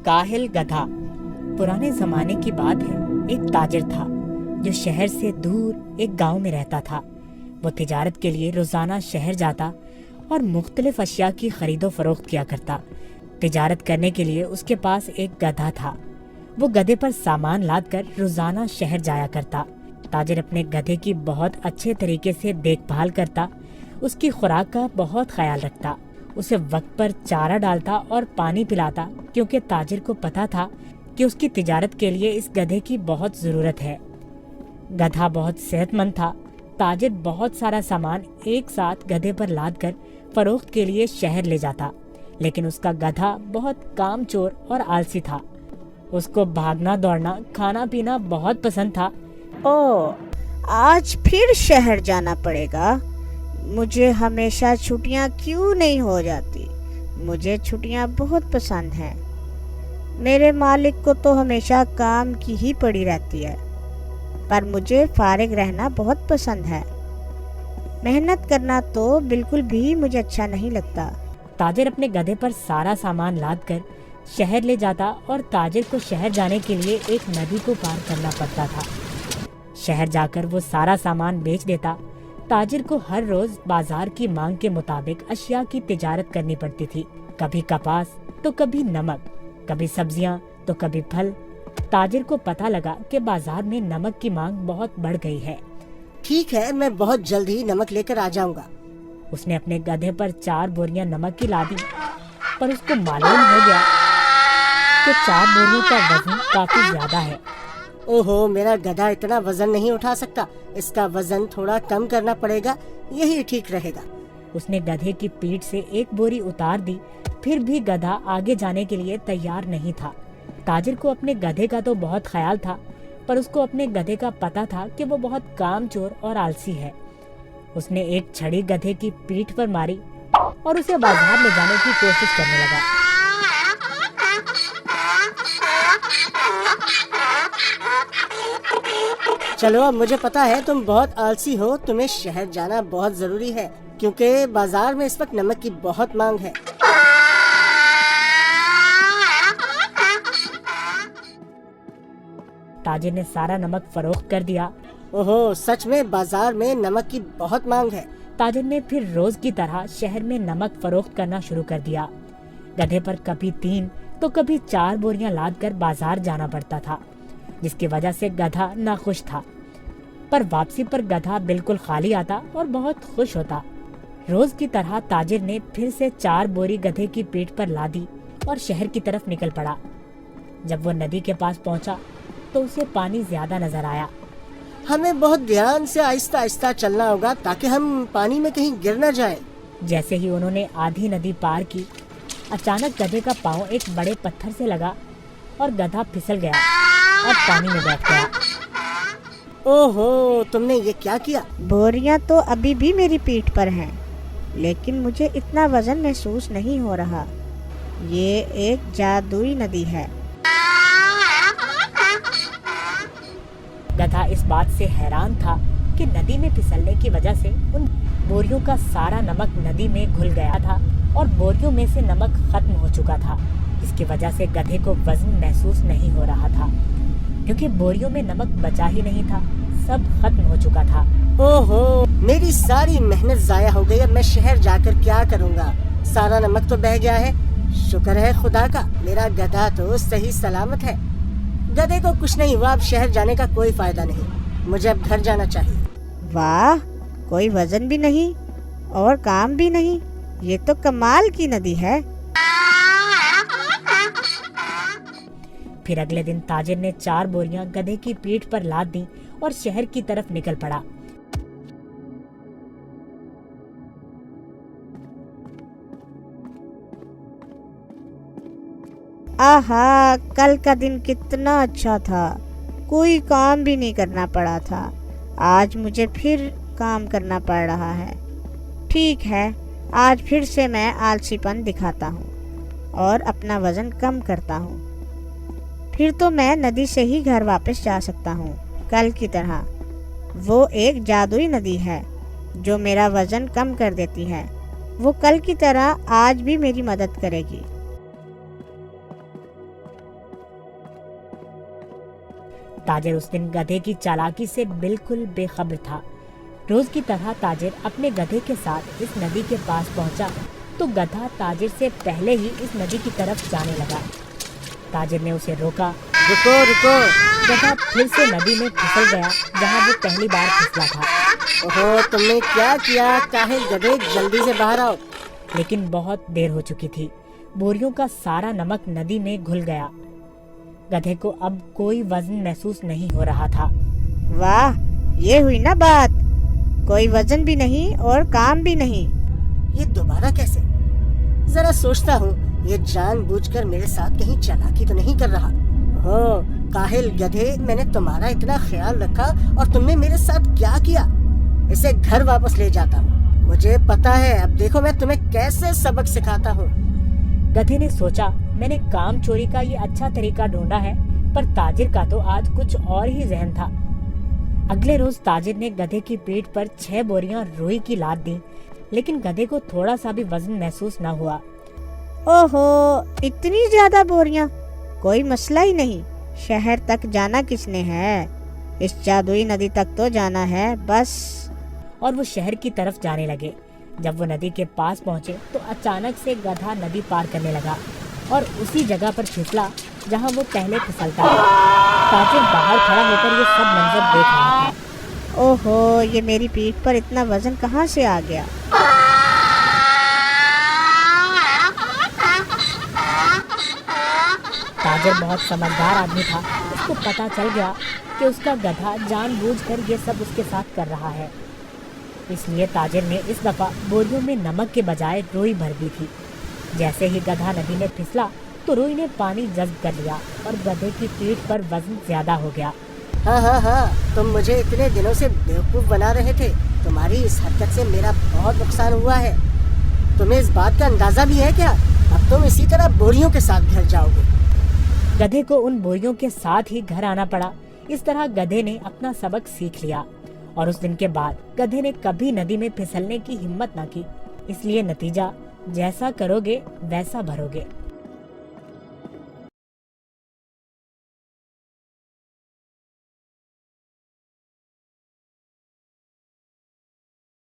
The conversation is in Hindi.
काहिल गधा। पुराने जमाने की बात है, एक ताजिर था जो शहर से दूर एक गांव में रहता था। वो तिजारत के लिए रोजाना शहर जाता और मुख्तलिफ अशिया की खरीदो फरोख्त किया करता। तिजारत करने के लिए उसके पास एक गधा था। वो गधे पर सामान लादकर रोजाना शहर जाया करता। ताजिर अपने गधे की बहुत अच्छे तरीके से देखभाल करता, उसकी खुराक का बहुत ख्याल रखता, उसे वक्त पर चारा डालता और पानी पिलाता, क्योंकि ताजिर को पता था कि उसकी तिजारत के लिए इस गधे की बहुत ज़रूरत है। गधा बहुत सेहतमंद था। ताजिर बहुत सारा सामान एक साथ गधे पर लादकर फरोख्त के लिए शहर ले जाता, लेकिन उसका गधा बहुत कामचोर और आलसी था। उसको भागना दौड़ना, खाना पीना बहुत पसंद था। ओह, आज फिर शहर जाना पड़ेगा। मुझे हमेशा छुट्टियां क्यों नहीं हो जाती? मुझे छुट्टियां बहुत पसंद हैं। मेरे मालिक को तो हमेशा काम की ही पड़ी रहती है, पर मुझे फारिग रहना बहुत पसंद है। मेहनत करना तो बिल्कुल भी मुझे अच्छा नहीं लगता। ताजिर अपने गधे पर सारा सामान लादकर शहर ले जाता और ताजिर को शहर जाने के लिए एक नदी को पार करना पड़ता था। शहर जाकर वो सारा सामान बेच देता। ताजिर को हर रोज बाजार की मांग के मुताबिक अशिया की तिजारत करनी पड़ती थी। कभी कपास तो कभी नमक, कभी सब्जियां तो कभी फल। ताजिर को पता लगा कि बाजार में नमक की मांग बहुत बढ़ गई है। ठीक है, मैं बहुत जल्द ही नमक लेकर आ जाऊंगा। उसने अपने गधे पर 4 बोरियां नमक की लादी, पर उसको मालूम हो गया कि 4 बोरियों का वजन काफी ज्यादा है। ओहो, मेरा गधा इतना वजन नहीं उठा सकता। इसका वजन थोड़ा कम करना पड़ेगा, यही ठीक रहेगा। उसने गधे की पीठ से एक बोरी उतार दी, फिर भी गधा आगे जाने के लिए तैयार नहीं था। ताजिर को अपने गधे का तो बहुत ख्याल था, पर उसको अपने गधे का पता था कि वो बहुत कामचोर और आलसी है। उसने एक छड़ी गधे की पीठ पर मारी और उसे बाजार ले जाने की कोशिश करने लगा। चलो, अब मुझे पता है तुम बहुत आलसी हो। तुम्हें शहर जाना बहुत जरूरी है, क्योंकि बाजार में इस वक्त नमक की बहुत मांग है। ताजिर ने सारा नमक फरोख्त कर दिया। ओहो, सच में बाजार में नमक की बहुत मांग है। ताजिर ने फिर रोज की तरह शहर में नमक फरोख्त करना शुरू कर दिया। गधे पर कभी 3 तो कभी 4 बोरियां लादकर बाजार जाना पड़ता था, जिसकी वजह से गधा नाखुश था। पर वापसी पर गधा बिल्कुल खाली आता और बहुत खुश होता। रोज की तरह ताजिर ने फिर से 4 बोरी गधे की पीठ पर लादी और शहर की तरफ निकल पड़ा। जब वो नदी के पास पहुंचा तो उसे पानी ज्यादा नजर आया। हमें बहुत ध्यान से आहिस्ता आहिस्ता चलना होगा, ताकि हम पानी में कहीं गिर न जाएं। जैसे ही उन्होंने आधी नदी पार की, अचानक गधे का पाँव एक बड़े पत्थर से लगा और गधा फिसल गया और पानी में बैठ गया। ओहो, तुमने ये क्या किया? बोरियां तो अभी भी मेरी पीठ पर हैं, लेकिन मुझे इतना वजन महसूस नहीं हो रहा। ये एक जादुई नदी है। गधा इस बात से हैरान था कि नदी में फिसलने की वजह से उन बोरियों का सारा नमक नदी में घुल गया था और बोरियों में से नमक खत्म हो चुका था। इसकी वजह से गधे को वजन महसूस नहीं हो रहा था, क्योंकि बोरियों में नमक बचा ही नहीं था, सब खत्म हो चुका था। ओहो, मेरी सारी मेहनत जाया हो गई। अब मैं शहर जाकर क्या करूँगा? सारा नमक तो बह गया है। शुक्र है खुदा का, मेरा गधा तो सही सलामत है। गधे को कुछ नहीं हुआ। अब शहर जाने का कोई फायदा नहीं, मुझे अब घर जाना चाहिए। वाह, कोई वजन भी नहीं और काम भी नहीं। ये तो कमाल की नदी है। फिर अगले दिन ताजिर ने 4 बोरियां गधे की पीठ पर लाद दी और शहर की तरफ निकल पड़ा। आहा, कल का दिन कितना अच्छा था। कोई काम भी नहीं करना पड़ा था। आज मुझे फिर काम करना पड़ रहा है। ठीक है, आज फिर से मैं आलसीपन दिखाता हूँ और अपना वजन कम करता हूँ। फिर तो मैं नदी से ही घर वापस जा सकता हूँ कल की तरह। वो एक जादुई नदी है जो मेरा वजन कम कर देती है। वो कल की तरह आज भी मेरी मदद करेगी। ताजिर उस दिन गधे की चालाकी से बिल्कुल बेखबर था। रोज की तरह ताजिर अपने गधे के साथ इस नदी के पास पहुंचा तो गधा ताजिर से पहले ही इस नदी की तरफ जाने लगा। ताजिर ने उसे रोका। रुको रुको। गधा फिर से नदी में फिसल गया जहाँ वो पहली बार फिसला था। ओहो, तुमने क्या किया? काहे गधे, जल्दी से बाहर आओ। लेकिन बहुत देर हो चुकी थी। बोरियों का सारा नमक नदी में घुल गया। गधे को अब कोई वजन महसूस नहीं हो रहा था। वाह, ये हुई ना बात। कोई वजन भी नहीं और काम भी नहीं। ये दोबारा कैसे? जरा सोचता हूँ, ये जानबूझकर मेरे साथ कहीं चालाकी तो नहीं कर रहा। हो काहिल गधे, मैंने तुम्हारा इतना ख्याल रखा और तुमने मेरे साथ क्या किया? इसे घर वापस ले जाता हूँ। मुझे पता है, अब देखो मैं तुम्हें कैसे सबक सिखाता हूँ। गधे ने सोचा, मैंने काम चोरी का ये अच्छा तरीका ढूंढा है, पर ताजिर का तो आज कुछ और ही जहन था। अगले रोज ताजिर ने गधे की पीठ पर 6 बोरियां रुई की लाद दी, लेकिन गधे को थोड़ा सा भी वजन महसूस न हुआ। ओहो, इतनी ज्यादा बोरियां? कोई मसला ही नहीं। शहर तक जाना किसने है? इस जादुई नदी तक तो जाना है बस। और वो शहर की तरफ जाने लगे। जब वो नदी के पास पहुंचे तो अचानक से गधा नदी पार करने लगा और उसी जगह पर फिसला जहां वो पहले फिसलता था। ताजिर बाहर खड़ा होकर ये सब मंजर देख रहा था। ओहो, ये मेरी पीठ पर इतना वजन कहाँ से आ गया? ताजिर बहुत समझदार आदमी था। उसको पता चल गया कि उसका गधा जानबूझकर ये सब उसके साथ कर रहा है। इसलिए ताजिर ने इस दफा बोरियों में नमक के बजाय रुई भर दी थी। जैसे ही गधा नदी में फिसला तो रुई ने पानी जज्ब कर लिया और गधे की पीठ पर वजन ज्यादा हो गया। हाँ, तुम मुझे इतने दिनों से बेवकूफ बना रहे थे। तुम्हारी इस हरकत से मेरा बहुत नुकसान हुआ है। तुम्हें इस बात का अंदाजा भी है क्या? अब तुम इसी तरह बोरियों के साथ घर जाओगे। गधे को उन बोरियों के साथ ही घर आना पड़ा। इस तरह गधे ने अपना सबक सीख लिया और उस दिन के बाद गधे ने कभी नदी में फिसलने की हिम्मत न की। इसलिए नतीजा, जैसा करोगे वैसा भरोगे।